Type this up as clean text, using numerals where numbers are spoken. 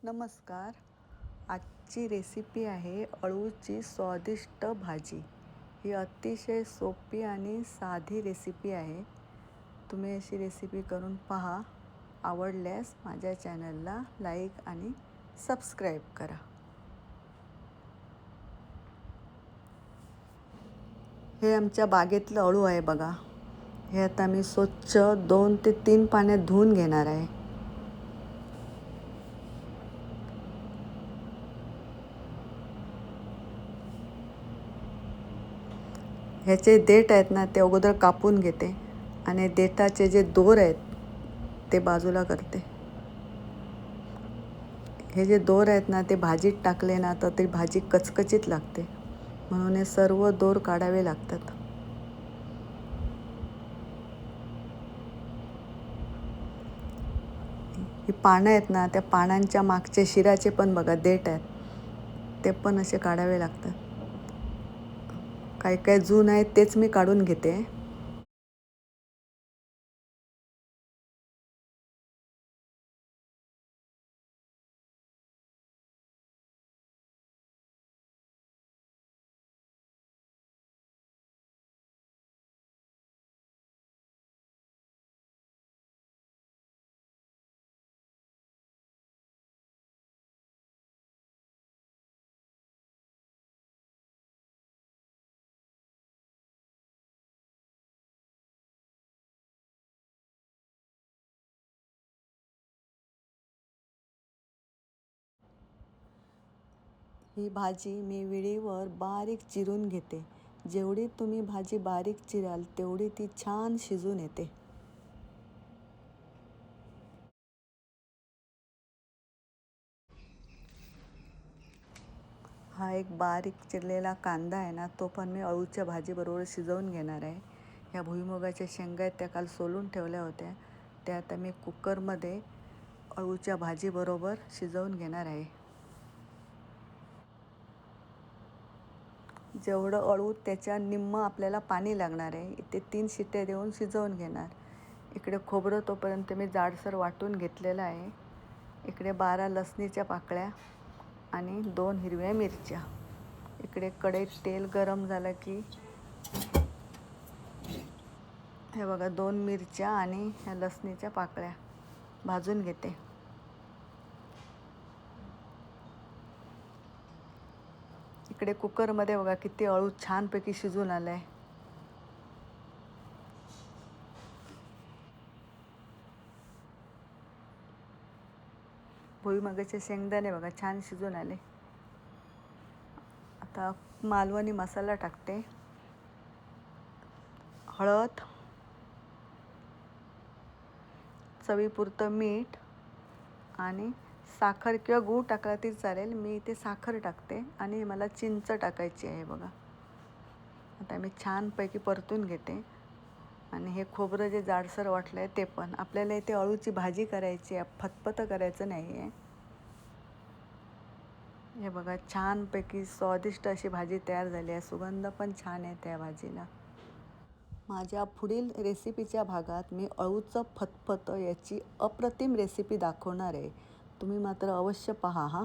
नमस्कार. आजची रेसिपी आहे अळूची स्वादिष्ट भाजी. ही अतिशय सोपी आणि साधी रेसिपी आहे. तुम्ही अशी रेसिपी करून पहा. आवडल्यास माझ्या चॅनलला लाईक आणि सबस्क्राईब करा. हे आमच्या बागेतलं अळू आहे बघा. हे आता मी स्वच्छ 2 ते 3 पाण्यात धुवून घेणार आहे. ह्याचे देठ आहेत ना ते अगोदर कापून घेते आणि देठाचे जे दोर आहेत ते बाजूला करते. हे जे दोर आहेत ना ते भाजीत टाकले ना तर ती भाजी कचकचीत लागते, म्हणून हे सर्व दोर काढावे लागतात. ही पानं आहेत ना त्या पानांच्या मागचे शिराचे पण बघा देठ आहेत, ते पण असे काढावे लागतात. काही काही जून आहेत तेच मी काढून घेते. ही भाजी मी विळीवर बारीक चिरून घेते. जेवढी तुम्ही भाजी बारीक चिराल तेवढी ती छान शिजून येते. हा एक बारीक चिरलेला कांदा आहे ना तो पण मी अळूच्या भाजीबरोबर शिजवून घेणार आहे. ह्या भुईमुगाच्या शेंगा आहेत त्या काल सोलून ठेवल्या होत्या, त्या आता मी कुकरमध्ये अळूच्या भाजीबरोबर शिजवून घेणार आहे. जेवढं अळू त्याच्या निम्म आपल्याला पाणी लागणार आहे. इथे 3 शिट्ट्या देऊन शिजवून घेणार. इकडे खोबरं तोपर्यंत मी जाडसर वाटून घेतलेलं आहे. इकडे 12 लसणीच्या पाकळ्या आणि 2 हिरव्या मिरच्या. इकडे कढईत तेल गरम झालं की हे बघा 2 मिरच्या आणि ह्या लसणीच्या पाकळ्या भाजून घेते. इकडे कुकरमध्ये बघा किती अळू छानपैकी शिजून आलं आहे. भुईमुगाचे शेंगदाणे बघा छान शिजून आले. आता मालवणी मसाला टाकते. हळद, चवीपुरतं मीठ आणि साखर किंवा गूळ टाकला तरी चालेल. मी इथे साखर टाकते आणि मला चिंच टाकायची आहे बघा. आता मी छानपैकी परतून घेते आणि हे खोबरं जे जाडसर वाटलं आहे ते पण. आपल्याला इथे अळूची भाजी करायची आहे, फतफतं करायचं नाही आहे. हे बघा छानपैकी स्वादिष्ट अशी भाजी तयार झाली आहे. सुगंध पण छान आहे त्या भाजीला. माझ्या पुढील रेसिपीच्या भागात मी अळूचं फतफतं याची अप्रतिम रेसिपी दाखवणार आहे. तुम्ही मात्र अवश्य पहा हा.